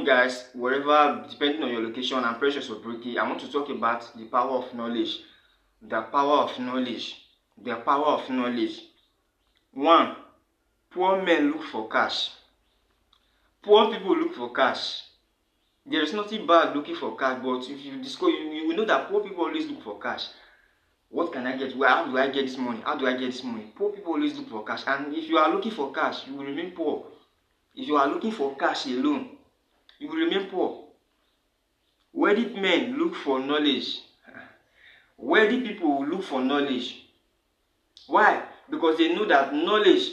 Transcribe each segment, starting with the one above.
morning, guys. Wherever, depending on your location, I'm Precious Obruki. I want to talk about the power of knowledge. The power of knowledge. The power of knowledge. 1. Poor men look for cash. Poor people look for cash. There is nothing bad looking for cash, but if you discover, you will know that poor people always look for cash. What can I get? How do I get this money? How do I get this money? Poor people always look for cash. And if you are looking for cash, you will remain poor. If you are looking for cash alone, you will remain poor. Wealthy men look for knowledge. Wealthy people look for knowledge. Why? Because they know that knowledge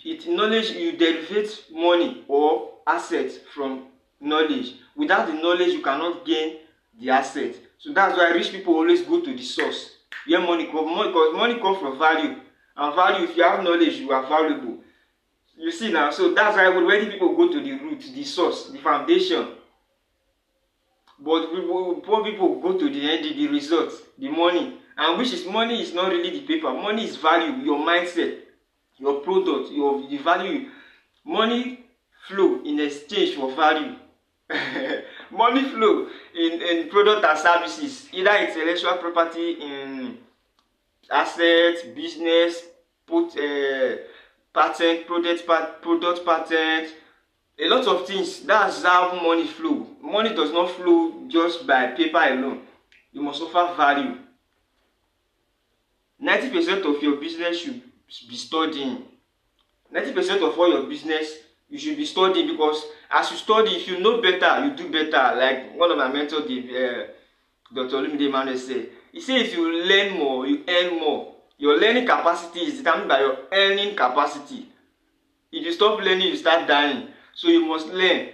you derivate money or assets from knowledge. Without the knowledge, you cannot gain the asset. So that's why rich people always go to the source where money comes. Because money comes from value, and value, if you have knowledge, you are valuable. You see now, so that's why wealthy people go to the root, the source, the foundation. But poor people go to the end, the result, the money. And which is money is not really the paper. Money is value, your mindset, your product, the value. Money flow in exchange for value. Money flow in product and services, either intellectual property, in assets, business, patent, product patent, a lot of things. That's how money flow. Money does not flow just by paper alone. You must offer value. 90% of your business should be studying. 90% of all your business you should be studying, because as you study, if you know better, you do better. Like one of my mentors, Dr. Olumide Emmanuel, said, he said if you learn more, you earn more. Your learning capacity is determined by your earning capacity. If you stop learning, you start dying. So you must learn.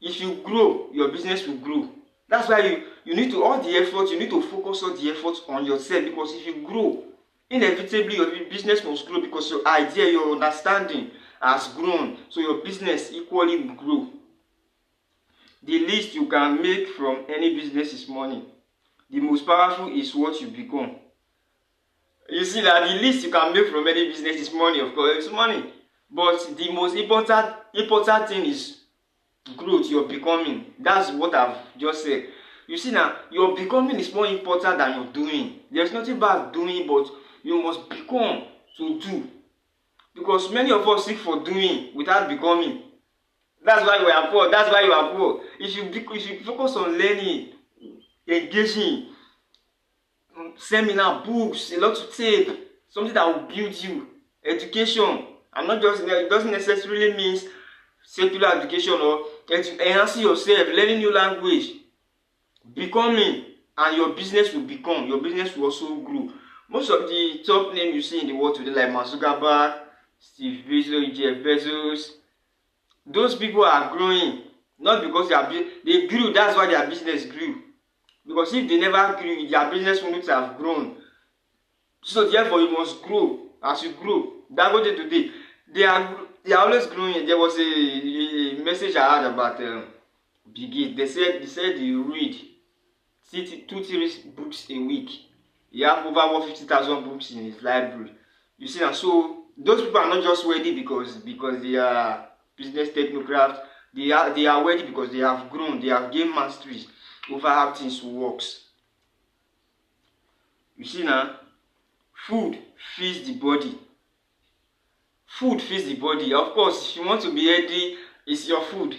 If you grow, your business will grow. That's why you need to, all the effort, you need to focus all the effort on yourself, because if you grow, inevitably your business must grow, because your idea, your understanding has grown. So your business equally will grow. The least you can make from any business is money. The most powerful is what you become. You see that the least you can make from any business is money, of course, it's money. But the most important thing is growth, your becoming. That's what I've just said. You see now, your becoming is more important than your doing. There's nothing bad doing, but you must become to do. Because many of us seek for doing without becoming. That's why we are poor. That's why you are poor. If you focus on learning, engaging, seminar, books, a lot to take, something that will build you, education. I'm not just, it doesn't necessarily mean secular education or enhancing yourself, learning new language, becoming, and your business will become. Your business will also grow. Most of the top names you see in the world today, like Mark Zuckerberg, Steve Bezos, Jeff Bezos, those people are growing. Not because they grew, that's why their business grew. Because if they never grew, their business wouldn't have grown. So therefore, you must grow. As you grow, Dangote today, they are always growing. There was a message I had about Bill Gates. They said you read 2-3 books a week. He have over 150,000 books in his library. You see, and so those people are not just wealthy because they are business technocrats. They are wealthy because they have grown. They have gained mastery over how things works. You see now, food feeds the body. Food feeds the body. Of course, if you want to be healthy, it's your food.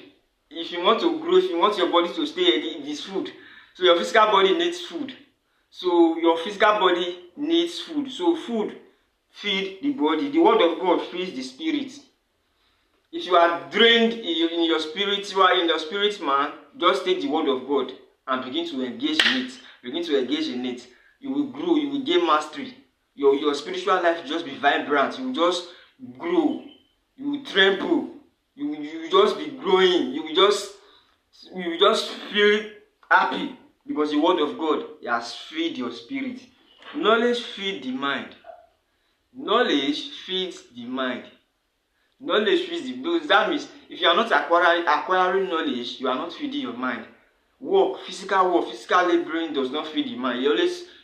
If you want to grow, if you want your body to stay healthy, it is food. So your physical body needs food. So your physical body needs food. So food feeds the body. The word of God feeds the spirit. If you are drained in your spirit, you are in your spirit, man, just take the word of God and begin to engage in it. Begin to engage in it. You will grow. You will gain mastery. Your spiritual life will just be vibrant. You will just grow. You will tremble. You will just be growing. You will just feel happy because the word of God has fed your spirit. Knowledge feeds the mind. Knowledge feeds the mind. Knowledge feeds the. That means if you are not acquiring knowledge, you are not feeding your mind. Physical laboring does not feed the mind. You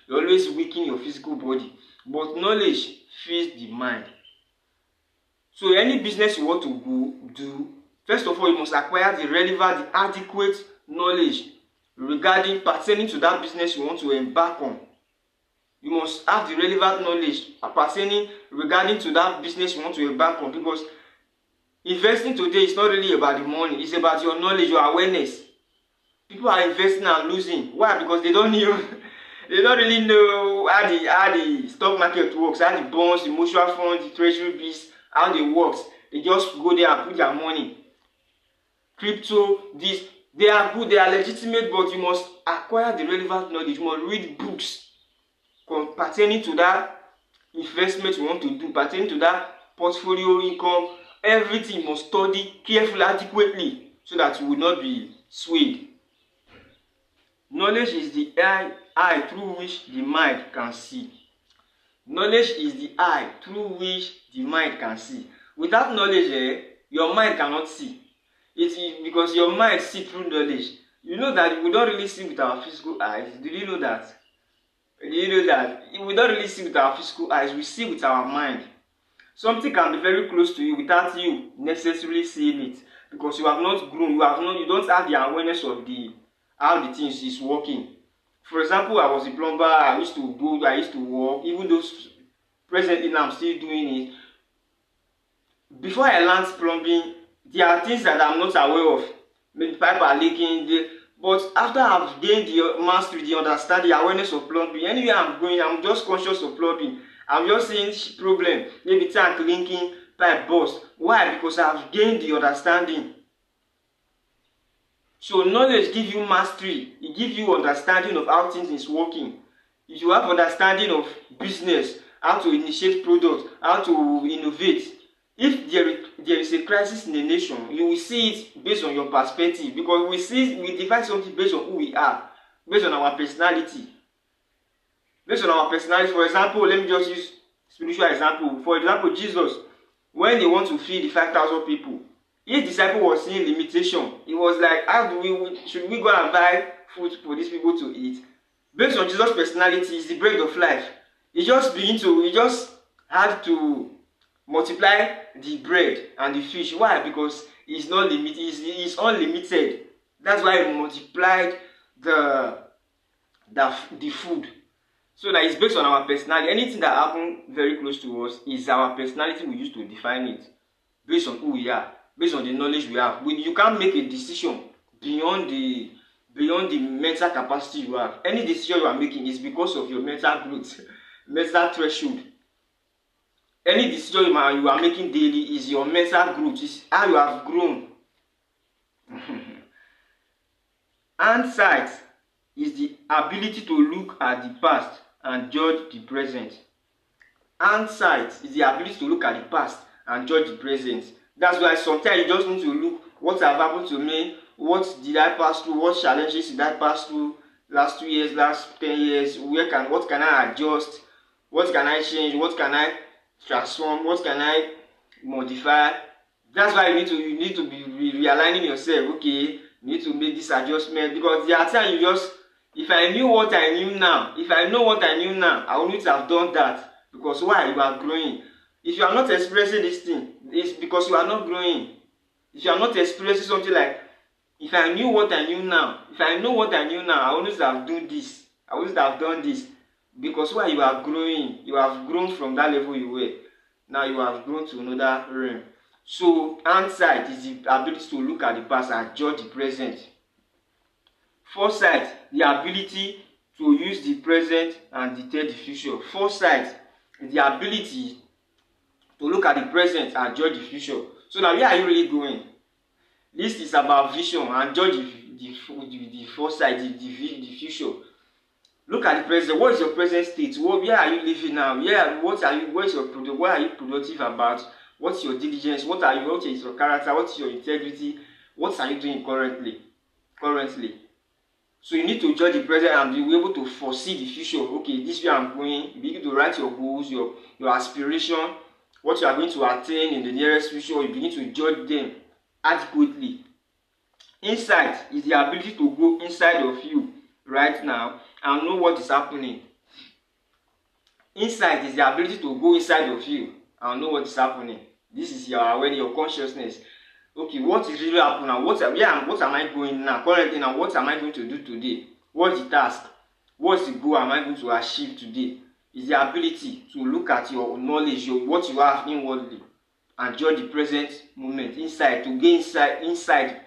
always weaken your physical body. But knowledge feeds the mind. So any business you want to do, First of all, you must acquire the relevant, the adequate knowledge regarding pertaining to that business you want to embark on. You must have the relevant knowledge pertaining regarding to that business you want to embark on, because investing today is not really about the money, it's about your knowledge, your awareness. People are investing and losing. Why? Because they don't know they don't really know how the stock market works, how the bonds, the mutual funds, the treasury bills, how they work. They just go there and put their money. Crypto, this, they are good, they are legitimate, but you must acquire the relevant knowledge. You must read books pertaining to that investment you want to do, pertaining to that portfolio income. Everything you must study carefully, adequately, so that you will not be swayed. Knowledge is the eye through which the mind can see. Knowledge is the eye through which the mind can see. Without knowledge, your mind cannot see. It is because your mind sees through knowledge. You know that we don't really see with our physical eyes. Did you know that? Did you know that? We don't really see with our physical eyes. We see with our mind. Something can be very close to you without you necessarily seeing it, because you have not grown. You don't have the awareness of how the things is working. For example, I was a plumber. I used to work. Even though presently now I'm still doing it. Before I learned plumbing, there are things that I'm not aware of. Maybe pipe are leaking. But after I've gained the mastery, the understanding, the awareness of plumbing, anywhere I'm going, I'm just conscious of plumbing. I'm just seeing problem. Maybe tank leaking, pipe burst. Why? Because I've gained the understanding. So knowledge gives you mastery. It gives you understanding of how things is working. If you have understanding of business, how to initiate products, how to innovate, if there is a crisis in a nation, you will see it based on your perspective, because we define something based on who we are, based on our personality. Based on our personality. For example, let me just use spiritual example. For example, Jesus, when they want to feed the 5,000 people, his disciple was seeing limitation. He was like, should we go and buy food for these people to eat? Based on Jesus' personality, is the bread of life. He just had to multiply the bread and the fish. Why? Because he's not limited, he's unlimited. That's why he multiplied the food. So that is based on our personality. Anything that happens very close to us is our personality we use to define it. Based on who we are, based on the knowledge we have. You can't make a decision beyond the mental capacity you have. Any decision you are making is because of your mental growth, mental threshold. Any decision you are making daily is your mental growth, is how you have grown. Hindsight is the ability to look at the past and judge the present. Hindsight is the ability to look at the past and judge the present. That's why sometimes you just need to look, what have happened to me, what did I pass through, what challenges did I pass through last 2 years, last 10 years, what can I adjust, what can I change, what can I transform, what can I modify. That's why you need to be realigning yourself. Okay, you need to make this adjustment, because there are times if I knew what I knew now, I wouldn't have done that. Because why? You are growing. If you are not expressing this thing, it's because you are not growing. If you are not expressing something like, if I knew what I knew now, I wouldn't have done this. I wouldn't have done this. Because why? You are growing. You have grown from that level you were. Now you have grown to another realm. So hindsight is the ability to look at the past and judge the present. Foresight, the ability to use the present and detect the future. Foresight is the ability to look at the present and judge the future. So now, where are you really going? This is about vision and judge the foresight, the future. Look at the present. What is your present state? Where are you living now? What are you productive about? What's your diligence? What is your character? What's your integrity? What are you doing currently? So you need to judge the present and be able to foresee the future. Okay, this way I'm going. You begin to write your goals, your aspiration, what you are going to attain in the nearest future. You begin to judge them adequately. Insight is the ability to go inside of you right now and know what is happening. Insight is the ability to go inside of you and know what is happening. This is your awareness, your consciousness. okay, what is really happening now? What am I going now? Currently now, what am I going to do today? What's the task? What's the goal am I going to achieve today? Is the ability to look at your knowledge, what you have inwardly, and judge the present moment inside, to gain insight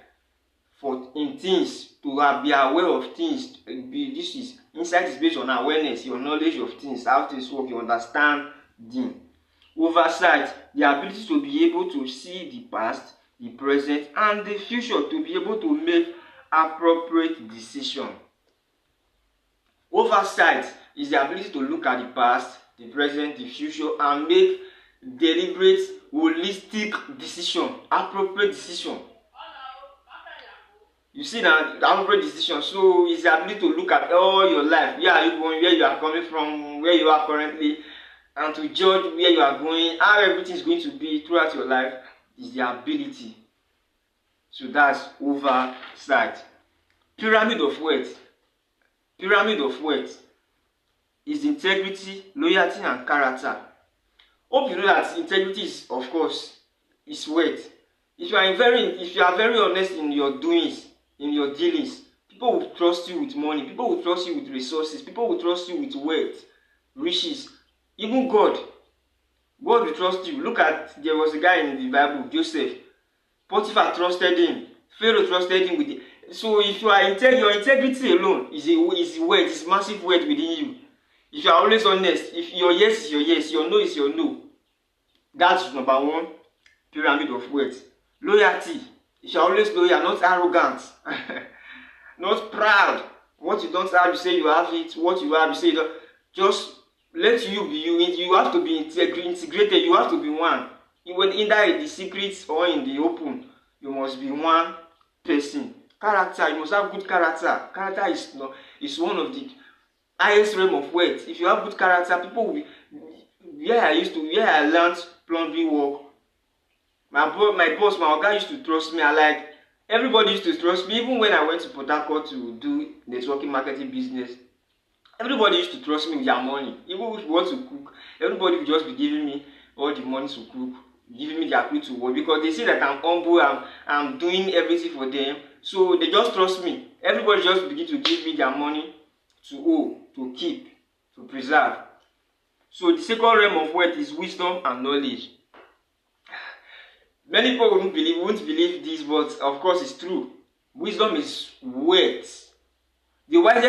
in things, to be aware of things. This is insight is based on awareness, your knowledge of things, how things work, you understand them. Oversight, the ability to be able to see the past, the present, and the future, to be able to make appropriate decision. Oversight is the ability to look at the past, the present, the future, and make deliberate, holistic decision, appropriate decision. You see now, the appropriate decision. So it's the ability to look at all your life. Where are you going? Where you are coming from? Where you are currently, and to judge where you are going, how everything is going to be throughout your life. Is the ability. So that's oversight. Pyramid of wealth. Pyramid of wealth is integrity, loyalty, and character. Hope you know that integrity is, of course, is wealth. If you are very honest in your doings, in your dealings, people will trust you with money, people will trust you with resources, people will trust you with wealth, riches. Even God will trust you. Look at, there was a guy in the Bible, Joseph. Potiphar trusted him. Pharaoh trusted him with it. So if you are your integrity alone is wealth, is massive wealth within you. If you are always honest, if your yes is your yes, your no is your no, that's number one pyramid of wealth. Loyalty. If you are always loyal, not arrogant, not proud. What you don't have, you say you have it. What you have, you say you don't. Just let you be you. You have to be integrated. You have to be one. Either in the secrets or in the open, you must be one person. Character, you must have good character. Character is one of the highest realm of wealth. If you have good character, people will be. Where I learned plumbing work, my boss, my oga used to trust me. Everybody used to trust me. Even when I went to Port Harcourt to do networking marketing business, everybody used to trust me with their money. Even if we want to cook, everybody would just be giving me all the money to cook, giving me their clue to work, because they see that I'm humble, I'm doing everything for them. So they just trust me. Everybody just begin to give me their money to owe, to keep, to preserve. So the second realm of wealth is wisdom and knowledge. Many people won't believe this, but of course it's true. Wisdom is wealth. One of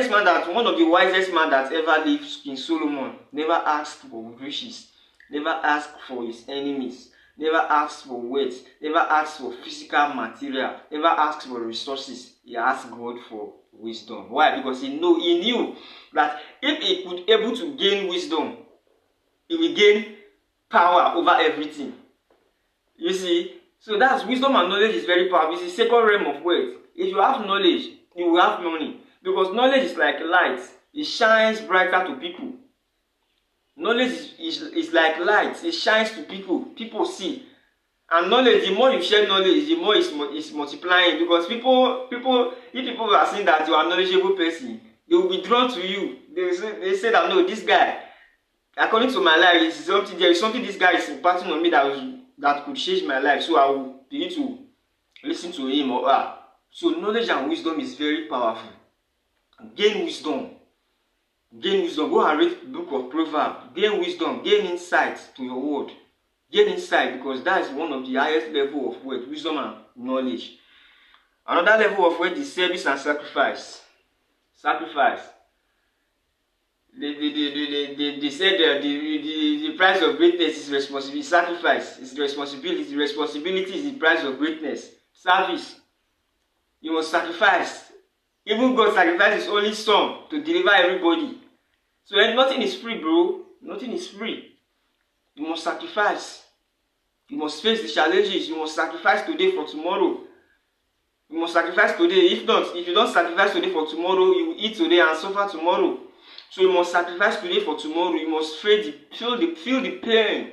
the wisest man that ever lived, King Solomon, never asked for riches, never asked for his enemies, never asked for wealth, never asked for physical material, never asked for resources. He asked God for wisdom. Why? Because he knew that if he could able to gain wisdom, he will gain power over everything. You see? So that's wisdom and knowledge is very powerful. It's the second realm of wealth. If you have knowledge, you will have money. Because knowledge is like light. It shines brighter to people. Knowledge is like light. It shines to people. People see. And knowledge, the more you share knowledge, the more it's multiplying. Because if people are seeing that you are a knowledgeable person, they will be drawn to you. They say that, no, this guy, according to my life, there is something this guy is imparting on me that could change my life. So I will begin to listen to him or her. So knowledge and wisdom is very powerful. Gain wisdom. Gain wisdom. Go and read the book of Proverbs. Gain wisdom. Gain insight to your word. Gain insight, because that is one of the highest level of wealth, wisdom and knowledge. Another level of wealth is service and sacrifice. Sacrifice. They said the price of greatness is responsibility. Sacrifice is responsibility. Responsibility is the price of greatness. Service. You must sacrifice. Even God sacrifices only some to deliver everybody. So nothing is free, bro. Nothing is free. You must sacrifice. You must face the challenges. You must sacrifice today for tomorrow. You must sacrifice today. If you don't sacrifice today for tomorrow, you will eat today and suffer tomorrow. So you must sacrifice today for tomorrow. You must feel the pain,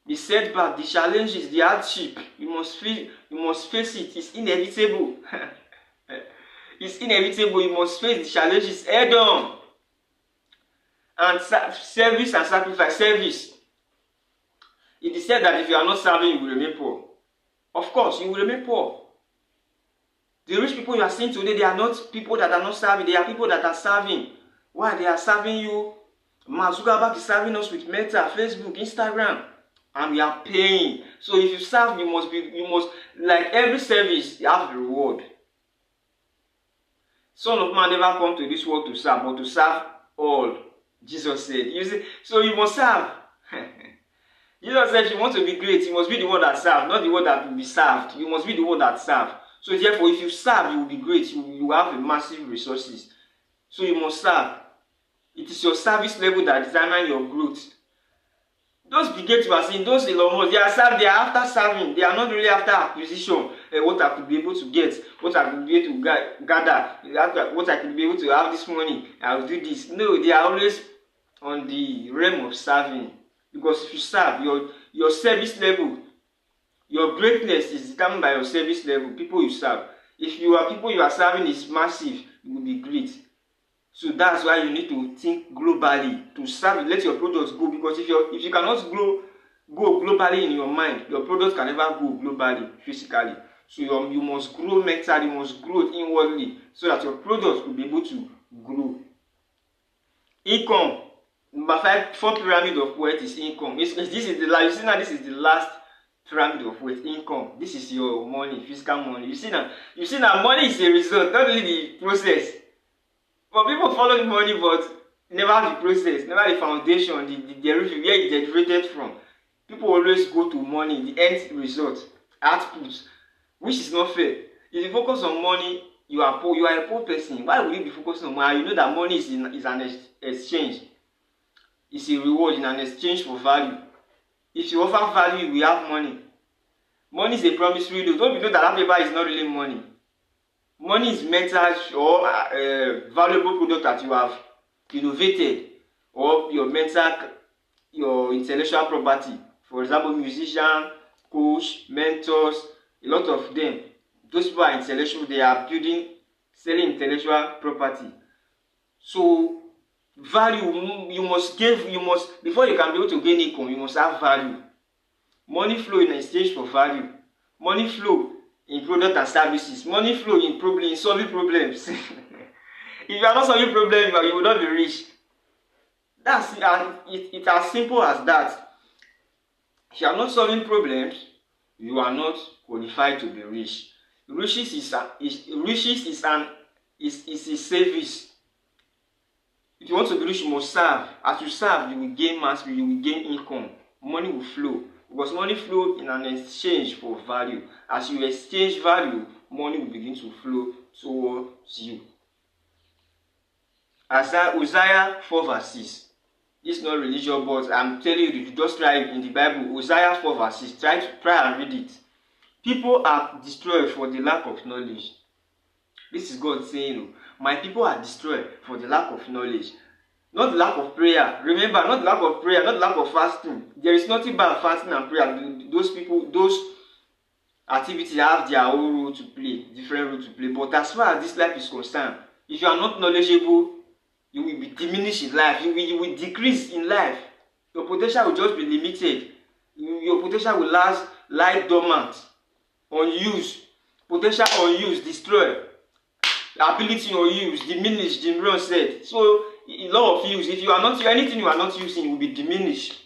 the setback, the challenges, the hardship. You must face it. It's inevitable. It's inevitable. You must face the challenges head on. And service and sacrifice. Service. It is said that if you are not serving, you will remain poor. of course, you will remain poor. The rich people you are seeing today, they are not people that are not serving. They are people that are serving. Why? They are serving you. Mark Zuckerberg is serving us with Meta, Facebook, Instagram, and we are paying. So if you serve, you must, like every service, you have the reward. Son of Man never come to this world to serve, but to serve all. Jesus said. You see, so you must serve. Jesus said, if you want to be great, you must be the one that serves, not the one that will be served. You must be the one that serves. So therefore, if you serve, you will be great. You will have a massive resources. So you must serve. It is your service level that determines your growth. Those big gates you are seeing, those Elon Musk, they are after serving. They are not really after acquisition. What I could be able to get, what I could be able to gather, what I could be able to have this money, I will do this. No, they are always on the realm of serving. Because if you serve, your service level, your greatness is determined by your service level, people you serve. If people you are serving is massive, you will be great. So that's why you need to think globally to serve. Let your products go, because if you cannot go globally in your mind, your products can never go globally physically. So you must grow mentally, you must grow inwardly, so that your products will be able to grow. Income. Number 5, fourth pyramid of wealth is income. This is the last. You see now, this is the last pyramid of wealth. Income. This is your money, physical money. You see now, money is a result, not only the process. But people follow the money, but never the process, never the foundation, the derivative, where it derivated from. People always go to money, the end result, output, which is not fair. If you focus on money, you are poor. You are a poor person. Why would you be focusing on money? You know that money is an exchange. It's a reward in an exchange for value. If you offer value, we have money. Money is a promissory note. Don't you know that paper is not really money? Money is metal or valuable product that you have innovated, or your intellectual property. For example, musician, coach, mentors, a lot of them. Those people are intellectual. They are selling intellectual property. So value, before you can be able to gain income, you must have value. Money flow in exchange for value. Money flow in product and services. Money flow in solving problems. If you are not solving problems, you will not be rich. That's it's as simple as that. If you are not solving problems, you are not qualified to be rich. Riches is a service. If you want to be rich, you must serve. As you serve, you will gain mastery, you will gain income. Money will flow. Because money flows in an exchange for value. As you exchange value, money will begin to flow towards you. Hosea 4 verse 6. This is not religion, but I'm telling you, if you just try it in the Bible, Hosea 4 verse 6. Try and read it. People are destroyed for the lack of knowledge. This is God saying, my people are destroyed for the lack of knowledge. Not the lack of prayer. Remember, not the lack of prayer, not the lack of fasting. There is nothing bad fasting and prayer. Those activities have their own role to play, different role to play. But as far as this life is concerned, if you are not knowledgeable, you will be diminished in life. You will decrease in life. Your potential will just be limited. Your potential will lie dormant, unused. Potential unused, destroyed. Ability unused, diminished, Jim Rohn said. So, in law of use, if you are not anything you are not using, will be diminished.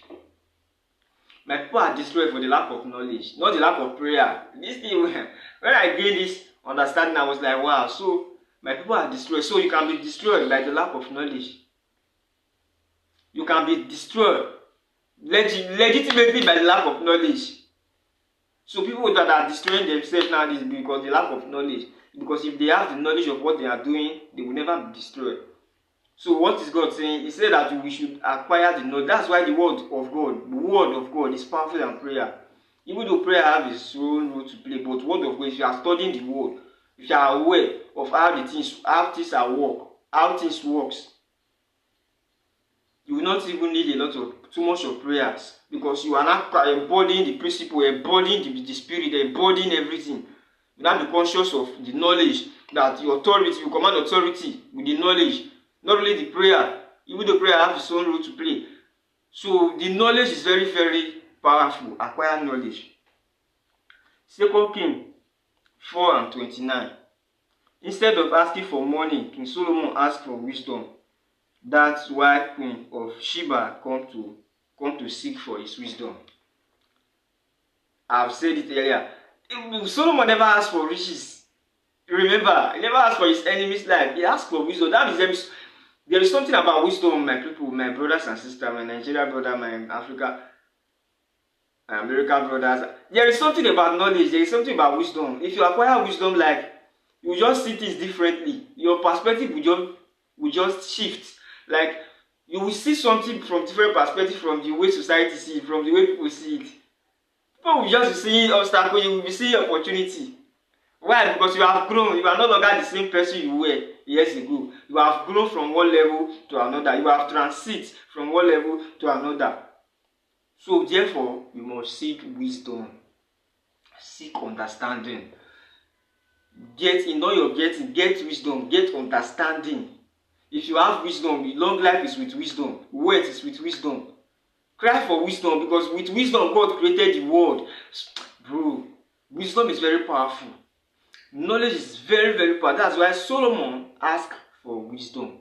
My people are destroyed for the lack of knowledge, not the lack of prayer. This thing, when I gained this understanding, I was like, wow. So my people are destroyed. So you can be destroyed by the lack of knowledge. You can be destroyed legitimately by the lack of knowledge. So people that are destroying themselves now is because the lack of knowledge. Because if they have the knowledge of what they are doing, they will never be destroyed. So what is God saying? He said that we should acquire the knowledge. That's why the word of God is powerful than prayer. Even though prayer has its own role to play, but word of God, if you are studying the word, if you are aware of how things works, you will not even need too much of prayers, because you are not embodying the principle, embodying the spirit, embodying everything. You now be conscious of the knowledge that your authority, you command authority with the knowledge. Not only the prayer, even the prayer has its own role to play. So the knowledge is very, very powerful. Acquire knowledge. 2 Kings 4:29. Instead of asking for money, King Solomon asked for wisdom. That's why Queen of Sheba come to seek for his wisdom. I've said it earlier. Solomon never asked for riches. Remember, he never asked for his enemy's life. He asked for wisdom. There is something about wisdom, my people, my brothers and sisters, my Nigerian brother, my Africa, my American brothers. There is something about knowledge. There is something about wisdom. If you acquire wisdom, like, you just see things differently. Your perspective will just shift. Like, you will see something from different perspective, from the way society sees it, from the way people see it. People will just be seeing obstacles. You will be seeing opportunity. Why? Because you have grown. You are no longer the same person you were years ago. You have grown from one level to another. You have transited from one level to another. So therefore, you must seek wisdom, seek understanding. Get in all your getting, get wisdom, get understanding. If you have wisdom, long life is with wisdom. Wealth is with wisdom. Cry for wisdom, because with wisdom God created the world. Bro, wisdom is very powerful. Knowledge is very, very powerful. That's why Solomon asked for wisdom.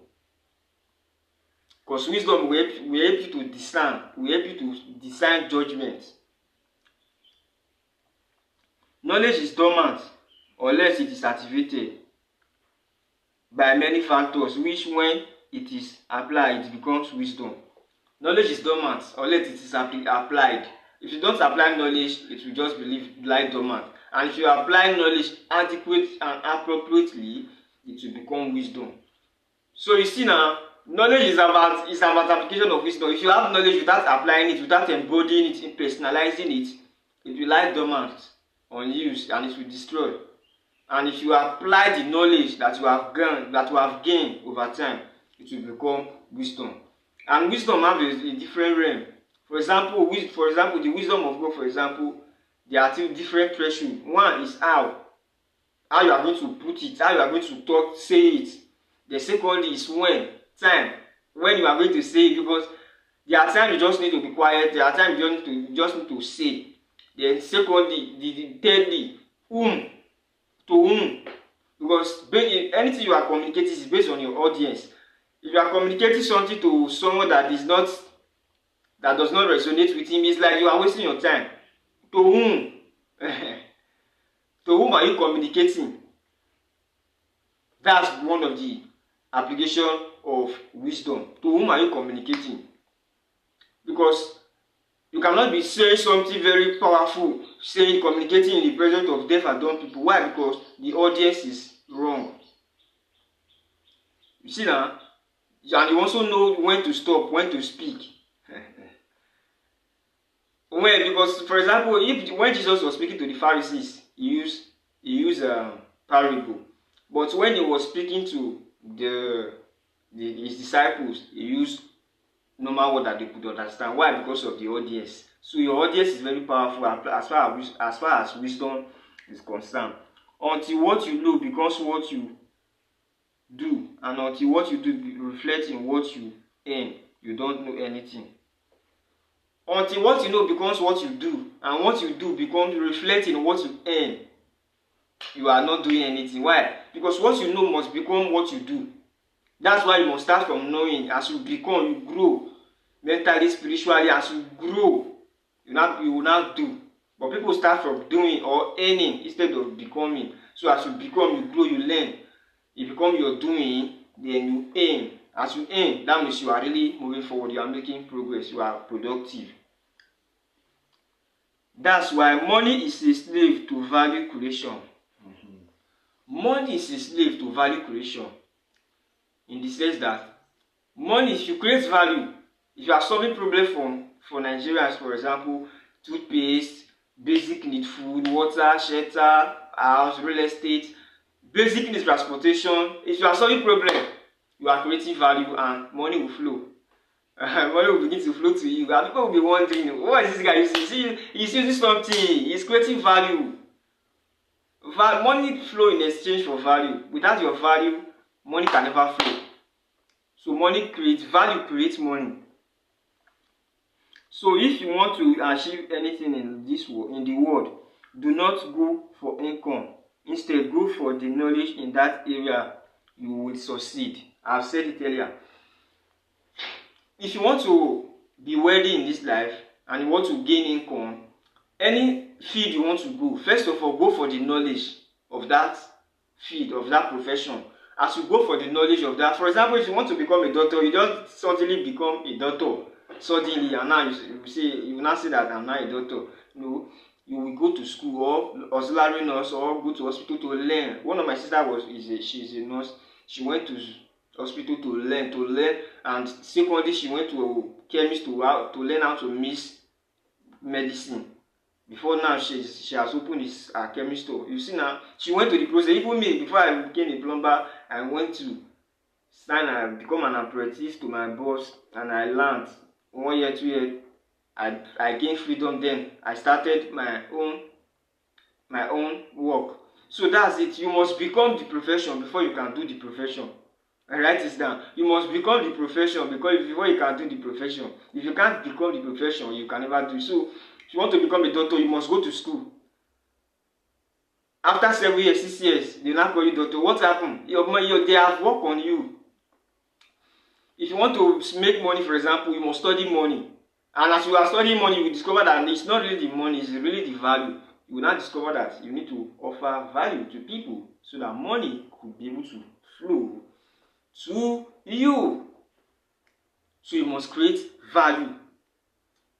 Because wisdom will help you to discern, will help you to discern judgment. Knowledge is dormant unless it is activated by many factors, which when it is applied, it becomes wisdom. Knowledge is dormant unless it is applied. If you don't apply knowledge, it will just lie dormant. And if you apply knowledge adequately and appropriately, it will become wisdom. So you see now, knowledge is about application of wisdom. If you have knowledge without applying it, without embodying it, personalizing it, it will lie dormant, unused, and it will destroy. And if you apply the knowledge that you have gained over time, it will become wisdom. And wisdom has a different realm. For example, the wisdom of God, for example, there are two different thresholds. One is how you are going to put it, how you are going to say it. The second is time, when you are going to say it, because there are times you just need to be quiet, there are times you just need to say. Then secondly, thirdly, whom, to whom, because anything you are communicating is based on your audience. If you are communicating something to someone that does not resonate with him, it's like you are wasting your time. To whom? To whom are you communicating? That's one of the application of wisdom. To whom are you communicating? Because you cannot be saying something very powerful, communicating in the presence of deaf and dumb people. Why? Because the audience is wrong. You see now? And you also know when to stop, when to speak. Because, for example, when Jesus was speaking to the Pharisees, he used parable. But when he was speaking to his disciples, he used normal word that they could understand. Why? Because of the audience. So your audience is very powerful as far as wisdom is concerned. Until what you know becomes what you do, and until what you do reflects in what you earn, you don't know anything. Until what you know becomes what you do, and what you do becomes reflecting in what you earn, you are not doing anything. Why? Because what you know must become what you do. That's why you must start from knowing. As you become, you grow mentally, spiritually. As you grow, you will not do. But people start from doing or earning instead of becoming. So as you become, you grow, you learn. You become your doing, then you aim. As you aim, that means you are really moving forward. You are making progress. You are productive. That's why money is a slave to value creation. Money is a slave to value creation. In the sense that money, if you create value, if you are solving problems for Nigerians, for example, toothpaste, basic need food, water, shelter, house, real estate, basic needs transportation. If you are solving problems, you are creating value and money will flow. Money will begin to flow to you. And people will be wondering, what is this guy using? He's using something. He's creating value. Money flow in exchange for value. Without your value, money can never flow. So money creates value, creates money. So if you want to achieve anything in the world, Do not go for income. Instead, go for the knowledge in that area. You will succeed. I've said it earlier. If you want to be wealthy in this life and you want to gain income, any field you want to go, first of all, go for the knowledge of that field, of that profession. As you go for the knowledge of that, for example, if you want to become a doctor, you don't suddenly become a doctor suddenly, and now you will not say that I'm not a doctor. No, you will go to school or auxiliary nurse or go to hospital to learn. One of my sisters she's a nurse. She went to hospital to learn, and secondly she went to chemist to learn how to mix medicine. Before now, she has opened her chemist store. You see now, she went to the process. Even me, before I became a plumber, I went to sign and become an apprentice to my boss, and I learned 1 year, 2 years. I gained freedom. Then I started my own work. So that's it. You must become the profession before you can do the profession. I write this down. You must become the profession before you can do the profession. If you can't become the profession, you can never do it. So if you want to become a doctor, you must go to school. After 7 years, 6 years, they now call you doctor. What happened? They have work on you. If you want to make money, for example, you must study money. And as you are studying money, you discover that it's not really the money, it's really the value. You will now discover that you need to offer value to people so that money could be able to flow to you. So you must create value.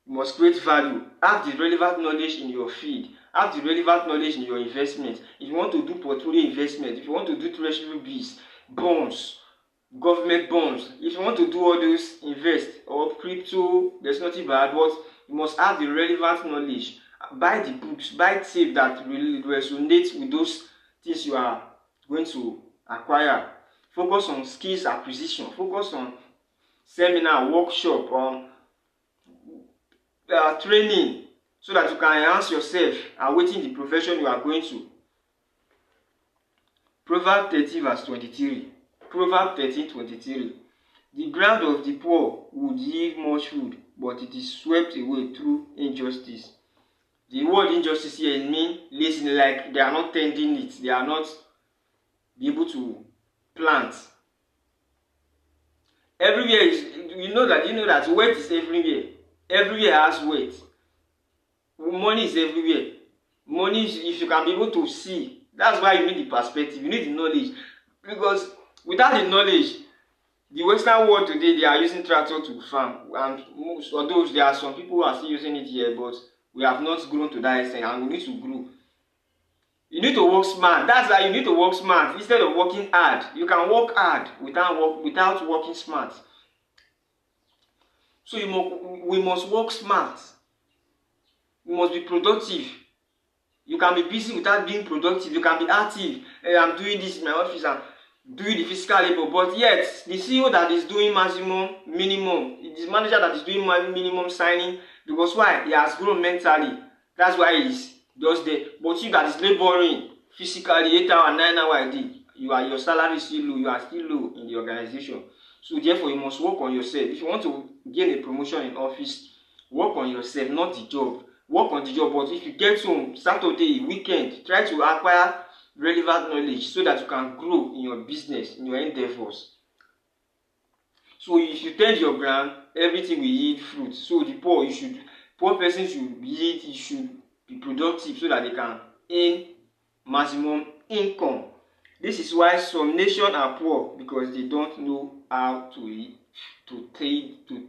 You must create value. Have the relevant knowledge in your field. Have the relevant knowledge in your investment. If you want to do portfolio investment, if you want to do treasury bills, bonds, government bonds, if you want to do all those, invest, or crypto, there's nothing bad, but you must have the relevant knowledge. Buy the books, buy tape that really resonates with those things you are going to acquire. Focus on skills acquisition. Focus on seminar, workshop, training, so that you can enhance yourself awaiting the profession you are going to. Proverbs 13 verse 23. Proverbs 13:23. The ground of the poor would yield much food, but it is swept away through injustice. The word injustice here means lazy, like they are not tending it, they are not be able to plant. Everywhere is, you know that weight is everywhere. Everywhere has weight. Money is everywhere. Money is, if you can be able to see, that's why you need the perspective, you need the knowledge. Because without the knowledge, the Western world today, they are using tractor to farm, and although there are some people who are still using it here, but we have not grown to that extent, and we need to grow. You need to work smart. That's why you need to work smart instead of working hard. You can work hard without working smart. So we must work smart. We must be productive. You can be busy without being productive. You can be active. Hey, I'm doing this in my office, I'm doing the physical labor, but yet the CEO that is doing minimum, it is manager that is doing minimum signing, because why? He has grown mentally. That's why he's just there. But you that is laboring physically 8 hours, 9 hours a day, your salary is still low. You are still low in the organization. So therefore, you must work on yourself. If you want to gain a promotion in office, work on yourself, not the job. Work on the job. But if you get home Saturday, weekend, try to acquire relevant knowledge so that you can grow in your business, in your endeavors. So if you tend your ground, everything will yield fruit. So the poor person should be productive so that they can earn maximum income. This is why some nations are poor, because they don't know how to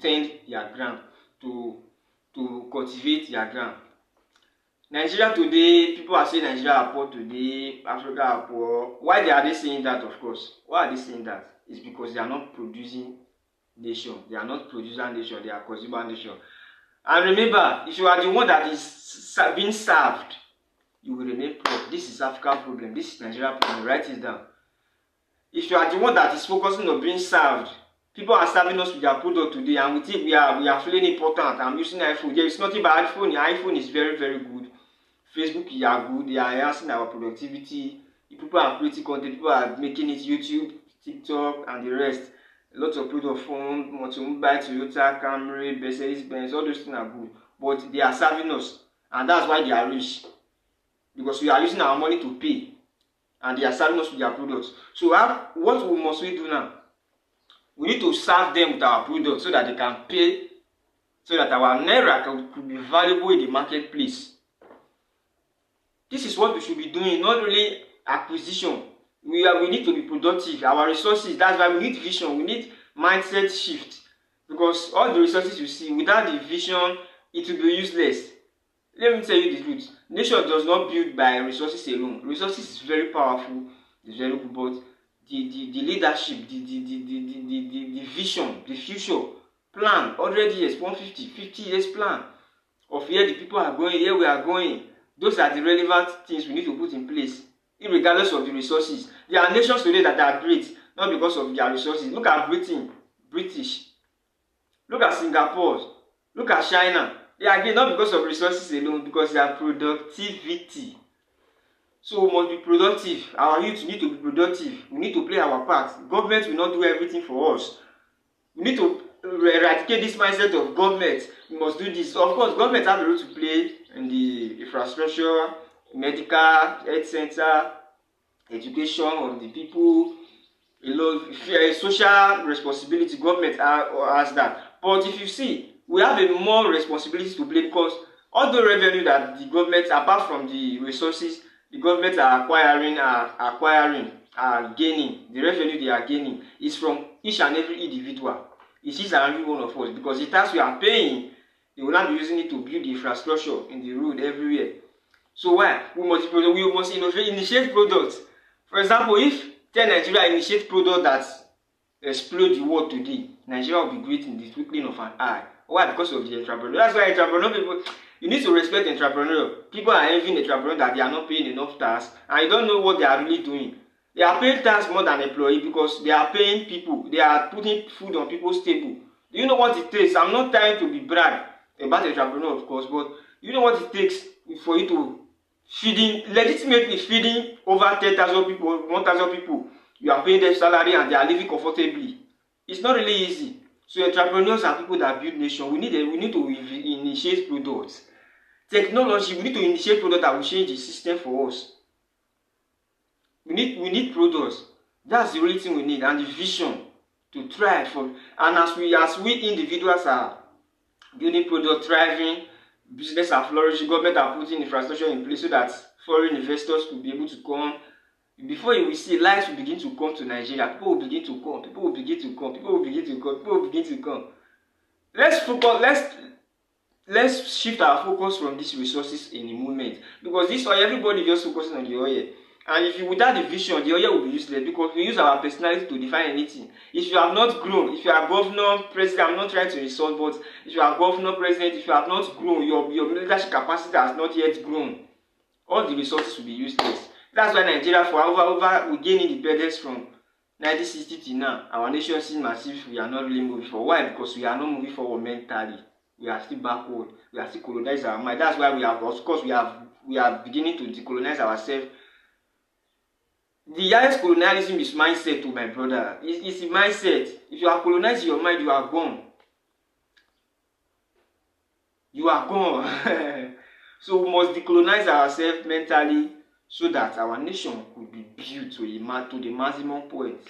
tend their ground, to cultivate their ground. Nigeria today, people are saying Nigeria are poor today, Africa are poor. Why are they saying that? Of course, why are they saying that? It's because they are not producing nation. They are not producer nation. They are consumer nation. And remember, if you are the one that is being served, you will remain poor. This is African problem. This is Nigeria problem. Write it down. If you are the one that is focusing on being served, people are serving us with their product today, and we think we are feeling important. I'm using iPhone. There is nothing but iPhone. iPhone is very, very good. Facebook, they are good. They are enhancing our productivity. People are creating content. People are making it YouTube, TikTok, and the rest. A lot of product phone, Motomobile, Toyota, Camry, Mercedes Benz, all those things are good. But they are serving us, and that's why they are rich. because we are using our money to pay, and they are selling us with their products. So what must we do now? We need to serve them with our products so that they can pay, so that our naira could be valuable in the marketplace. This is what we should be doing, not really acquisition. We need to be productive. Our resources, that's why we need vision, we need mindset shift. Because all the resources you see, without the vision, it will be useless. Let me tell you the truth. Nation does not build by resources alone. Resources is very powerful, it's very good, but the leadership, the vision, the future plan, 100 years, 150, 50 years plan of where the people are going, where we are going. Those are the relevant things we need to put in place, regardless of the resources. There are nations today that are great, not because of their resources. Look at Britain, British. Look at Singapore. Look at China. They are great not because of resources alone, because they are productivity. So we must be productive. Our youth need to be productive. We need to play our part. Government will not do everything for us. We need to eradicate this mindset of government. We must do this. Of course, government has a role to play in the infrastructure, medical, health center, education of the people. A lot of social responsibility. Government has that. But if you see, we have a more responsibility to play, because all the revenue that the government, apart from the resources the government are gaining, the revenue they are gaining is from each and every individual. It's each and every one of us, because the tax we are paying, they will not be using it to build the infrastructure in the road everywhere. So why? We must initiate products. For example, if Nigeria initiate product that explode the world today, Nigeria will be great in the twinkling of an eye. Why? Because of the entrepreneur. That's why entrepreneur people, you need to respect entrepreneur. People are envying entrepreneur that they are not paying enough tax, and you don't know what they are really doing. They are paying tax more than employee, because they are paying people. They are putting food on people's table. Do you know what it takes? I'm not trying to be brag about entrepreneur, of course, but you know what it takes for you to legitimately feeding over 10,000 people, 1,000 people. You are paying their salary and they are living comfortably. It's not really easy. So entrepreneurs are people that build nation. We need to initiate products. Technology, we need to initiate products that will change the system for us. We need products. That's the only thing we need, and the vision to thrive for. And as we individuals are building products, thriving, business are flourishing, government are putting infrastructure in place so that foreign investors could be able to come. Before you will see, lights will begin to come to Nigeria. People will begin to come. People will begin to come. People will begin to come. People will begin to come. Let's focus. Let's shift our focus from these resources in a moment, because this oil, everybody just focusing on the oil. And if you without the vision, the oil will be useless, because we use our personality to define anything. If you have not grown, if you are governor, president, I'm not trying to insult, but if you are governor, president, if you have not grown, your leadership capacity has not yet grown, all the resources will be useless. That's why Nigeria, for we gain independence from 1960 till now. Our nation seems massive. We are not really moving forward. Why? Because we are not moving forward mentally. We are still backward. We are still colonizing our mind. That's why we are beginning to decolonize ourselves. The highest colonialism is mindset, to my brother. It's the mindset. If you are colonizing your mind, you are gone. You are gone. So we must decolonize ourselves mentally, so that our nation could be built to the maximum point.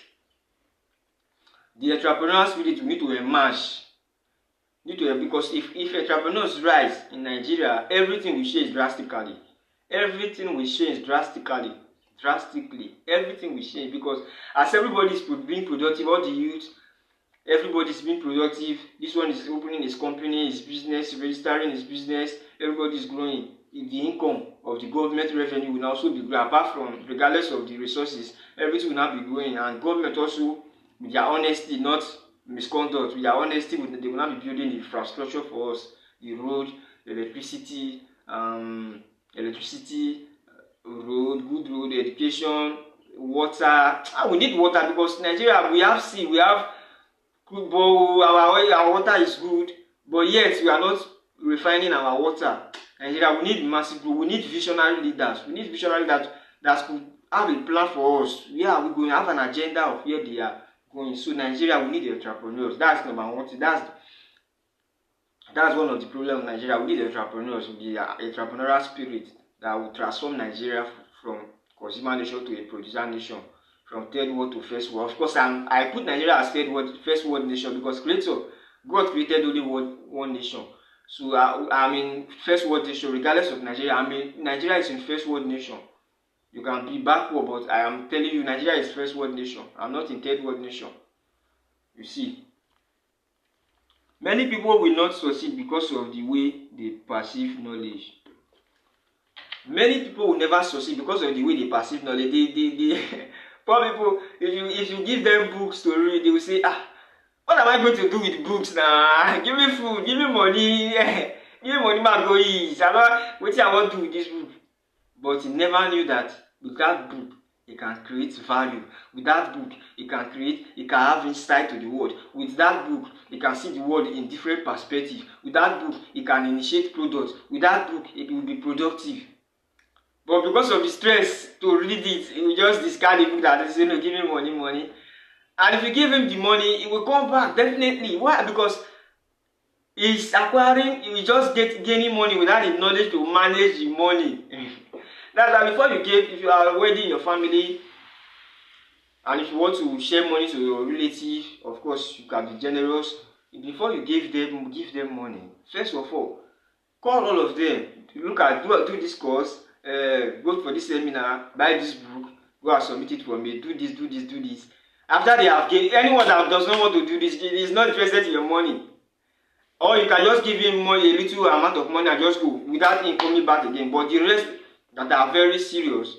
The entrepreneurial spirit we need to emerge. Because if entrepreneurs rise in Nigeria, everything will change drastically. Everything will change drastically. Everything will change, because as everybody is being productive, all the youth, everybody is being productive. This one is opening his company, his business, registering his business. Everybody is growing. The income of the government revenue will also be growing. Apart from, regardless of the resources, everything will now be growing. And government also, with their honesty, not misconduct, with their honesty, they will now be building the infrastructure for us, the road, electricity, road, good road, education, water. We need water, because Nigeria, we have sea, we have crude, but our water is good, but yet we are not refining our water. Nigeria, we need massive growth. We need visionary leaders. We need visionary that could have a plan for us. Yeah, we're going to have an agenda of where they are going. So Nigeria, we need entrepreneurs. That's number one thing. That's one of the problems of Nigeria. We need entrepreneurs with the entrepreneurial spirit. that will transform Nigeria from consumer nation to a producer nation, from third world to first world. Of course, I put Nigeria as first world nation because God created only one nation. So I'm in first world nation regardless of Nigeria. Nigeria is in first world nation. You can be backward, but I am telling you Nigeria is first world nation. I'm not in third world nation. You see. Many people will not succeed because of the way they perceive knowledge. Many people will never succeed because of the way they perceive knowledge. Poor people, if you give them books to read, they will say, what am I going to do with books now? Give me food, give me money, give me money, man, go eat. What I want to do with this book? But he never knew that with that book, he can create value. With that book, he can have insight to the world. With that book, he can see the world in different perspectives. With that book, he can initiate products. With that book, he will be productive. But because of the stress to read it, he will just discard the book that he say, no, give me money. And if you give him the money, he will come back, definitely. Why? Because he's acquiring, he will just gaining money without the knowledge to manage the money. That's why before if you are already in your family, and if you want to share money to your relative, of course, you can be generous. Before you give them money, first of all, call all of them. Look at, do this course, go for this seminar, buy this book, go and submit it for me, do this. After they have gained, anyone that does not want to do this is not interested in your money. Or you can just give him money, a little amount of money and just go without him coming back again. But the rest that are very serious,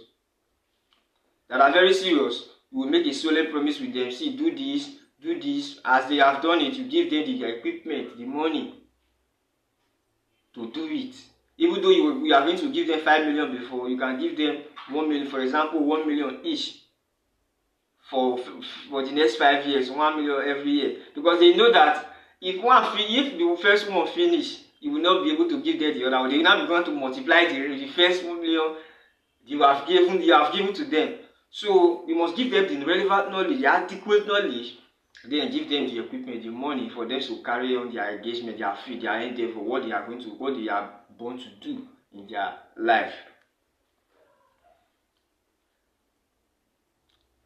you will make a solemn promise with them. See, do this. As they have done it, you give them the equipment, the money to do it. Even though you are going to give them 5 million before, you can give them 1 million, for example, 1 million each for the next 5 years, 1 million every year. Because they know that if the first one finish, you will not be able to give them the other one. They will not be going to multiply the first 1 million you have given to them. So you must give them the relevant knowledge, the adequate knowledge, then give them the equipment, the money for them to carry on their engagement, their field, their endeavor, what they are born to do in their life.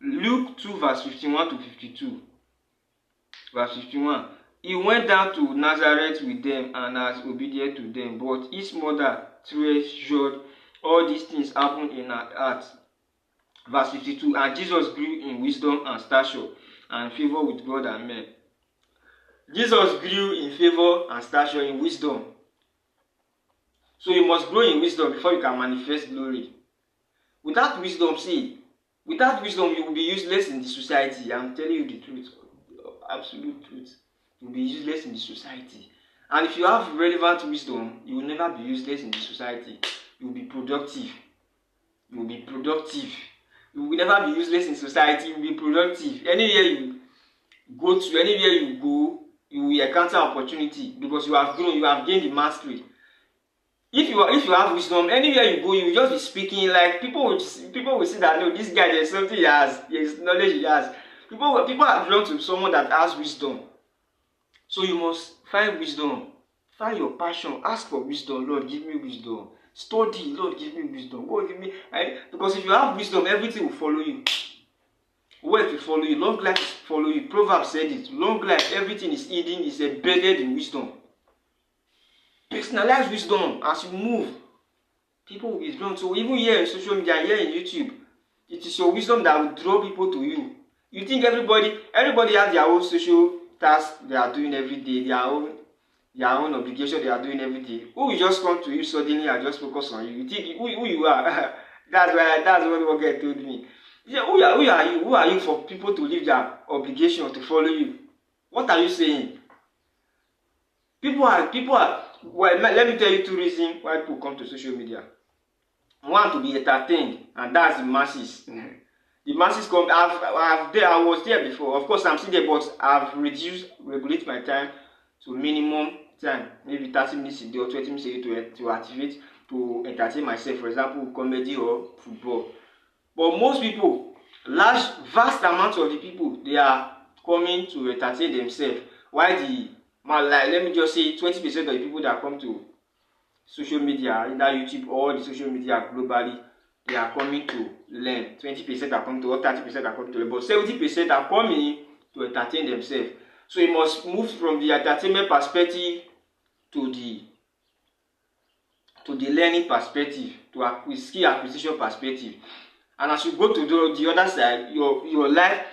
Luke 2 verse 51 to 52. Verse 51. He went down to Nazareth with them and was obedient to them, but his mother treasured all these things happened in her heart. Verse 52. And Jesus grew in wisdom and stature and favor with God and men. Jesus grew in favor and stature in wisdom. So you must grow in wisdom before you can manifest glory. Without wisdom, you will be useless in the society. I'm telling you the truth, absolute truth. You will be useless in the society. And if you have relevant wisdom, you will never be useless in the society. You will be productive. You will never be useless in society. You will be productive. Anywhere you go, you will encounter opportunity because you have grown, you have gained the mastery. If you have wisdom, anywhere you go, you will just be speaking like people will see that no, this guy, there's something he has, there's knowledge he has. People are drawn to someone that has wisdom. So you must find wisdom, find your passion, ask for wisdom. Lord, give me wisdom. Study, Lord, give me wisdom. God, give me, because if you have wisdom, everything will follow you. Wealth will follow you. Long life will follow you. Proverbs said it. Long life, everything is embedded in wisdom. Personalize wisdom as you move. People will be drawn. So even here in social media, here in YouTube, it is your wisdom that will draw people to you. You think everybody has their own social tasks they are doing every day, their own obligation they are doing every day. Who will just come to you suddenly and just focus on you? You think who you are? That's what one guy told me. He said, who are you? Who are you for people to leave their obligation to follow you? What are you saying? People are. Well, let me tell you 2 reasons why people come to social media. One, to be entertained, and that's the masses. The masses come. I was there before. Of course, I'm still there, but I've regulate my time to minimum time, maybe 30 minutes a day or 20 minutes a day to activate, to entertain myself. For example, comedy or football. But most people, vast amounts of the people, they are coming to entertain themselves. Why let me just say 20% of the people that come to social media, either YouTube or the social media globally, they are coming to learn. 20% are coming to, or 30% are coming to learn, but 70% are coming to entertain themselves. So you must move from the entertainment perspective to the learning perspective, to skill acquisition perspective. And as you go to the other side, your life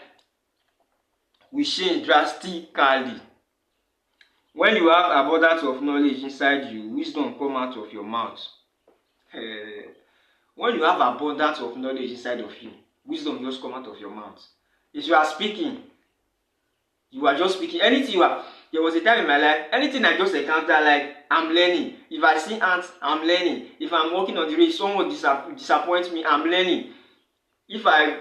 will change drastically. When you have abundance of knowledge inside you, wisdom come out of your mouth. When you have abundance of knowledge inside of you, wisdom just come out of your mouth. If you are speaking, you are just speaking. Anything you are, there was a time in my life, anything I just encounter, like I'm learning. If I see ants, I'm learning. If I'm walking on the road, someone disappoints me, I'm learning. If I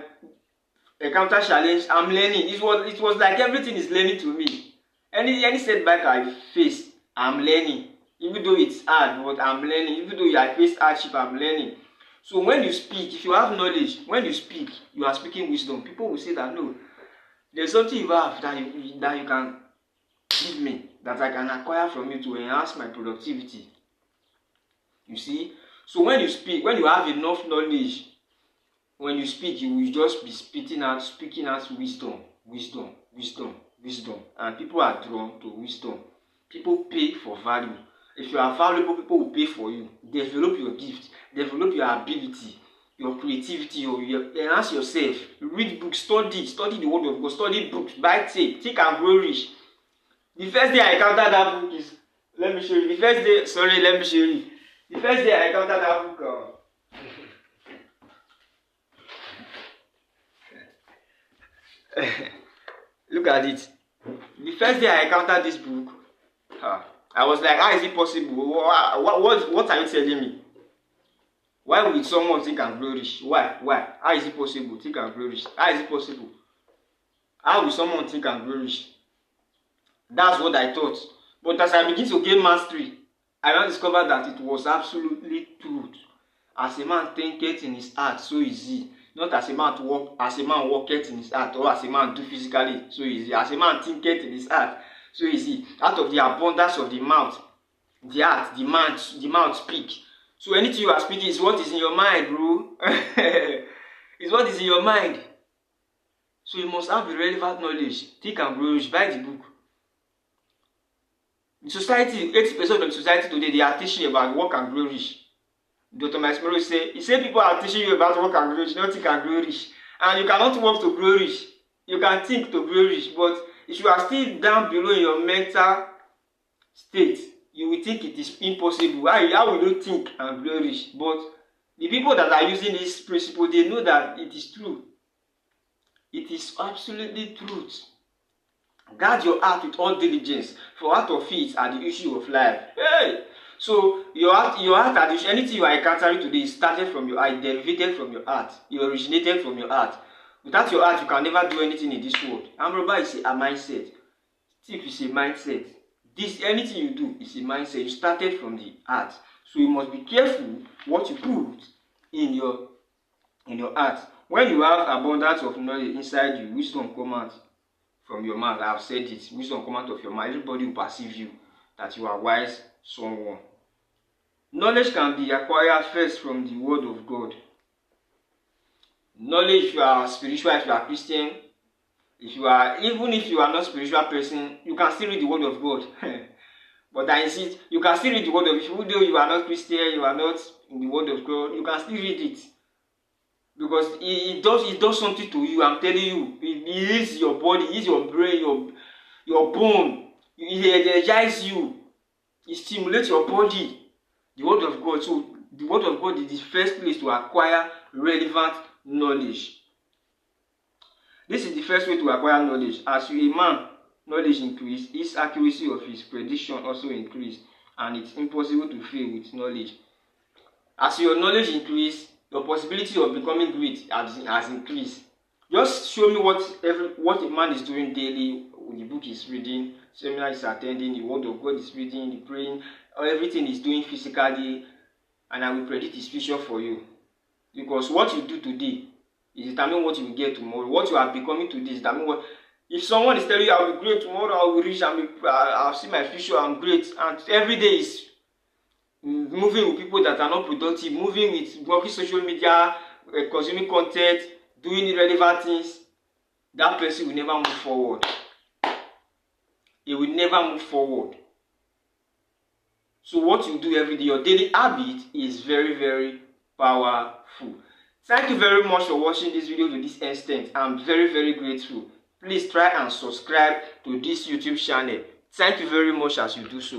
encounter challenge, I'm learning. It was like everything is learning to me. Any setback I face, I'm learning. Even though it's hard, but I'm learning. Even though I face hardship, I'm learning. So when you speak, if you have knowledge, when you speak, you are speaking wisdom. People will say that no, there's something you have that you can give me, that I can acquire from you to enhance my productivity. You see? So when you speak, when you have enough knowledge, when you speak, you will just be speaking out wisdom. And people are drawn to wisdom. People pay for value. If you are valuable, people will pay for you. Develop your gift, develop your ability, your creativity, or enhance yourself. Read books, study the word of God, study books, buy tape, think and grow rich. The first day I encountered that book is, let me show you. The first day I encountered that book. Look at it. The first day I encountered this book, I was like, how is it possible? What are you telling me? Why would someone think and grow rich? Why? How is it possible? Think and grow rich. How is it possible? How will someone think and grow rich? That's what I thought. But as I begin to gain mastery, I now discovered that it was absolutely truth. As a man thinketh in his heart, so is he. Not as a man walketh in his heart, or as a man do physically, so is he. As a man thinketh in his heart, so is he. Out of the abundance of the mouth, the heart, the mouth speak. So anything you are speaking is what is in your mind, bro. It's what is in your mind. So you must have the relevant knowledge. Think and grow rich. Buy the book. The society, 80% of the society today, they are teaching about work and grow rich. Dr. Miles Monroe he said people are teaching you about work and grow rich, not think and grow rich. And you cannot work to grow rich. You can think to grow rich, but if you are still down below in your mental state, you will think it is impossible. How will you think and grow rich? But the people that are using this principle, they know that it is true. It is absolutely truth. Guard your heart with all diligence, for out of it are the issue of life. Hey! So your heart, anything you are encountering today is started from your heart, derivated from your heart, it originated from your heart. Without your heart, you can never do anything in this world. Amroba is a mindset. Thief is a mindset. Anything you do is a mindset. You started from the heart. So you must be careful what you put in your heart. When you have abundance of knowledge inside you, wisdom come out from your mouth. I have said it. Wisdom come out of your mouth. Everybody will perceive you that you are wise someone. Knowledge can be acquired first from the word of God. Knowledge, if you are spiritual, if you are Christian, even if you are not a spiritual person, you can still read the word of God. But I insist, you can still read the word of God. Even though you are not Christian, you are not in the word of God, you can still read it. Because it does something to you. I'm telling you, it heals your body, it heals your brain, your bone. It energizes you. It stimulates your body. The word of God. So the word of God is the first place to acquire relevant knowledge. This is the first way to acquire knowledge. As a man, knowledge increase, his accuracy of his prediction also increase, and it's impossible to fail with knowledge. As your knowledge increase, your possibility of becoming great has increased. Just show me what a man is doing daily, the book is reading, seminar is attending, the word of God is reading, the praying, everything is doing physically, and I will predict his future for you. Because what you do today is determine what you will get tomorrow. What you are becoming today is determine what. If someone is telling you I will be great tomorrow, I will reach, I'll see my future, I'm great, and every day is moving with people that are not productive, moving with working social media, consuming content, doing irrelevant things, that person will never move forward. He will never move forward. So what you do every day, your daily habit, is very, very powerful. Thank you very much for watching this video to this extent. I'm very, very grateful. Please try and subscribe to this YouTube channel. Thank you very much as you do so.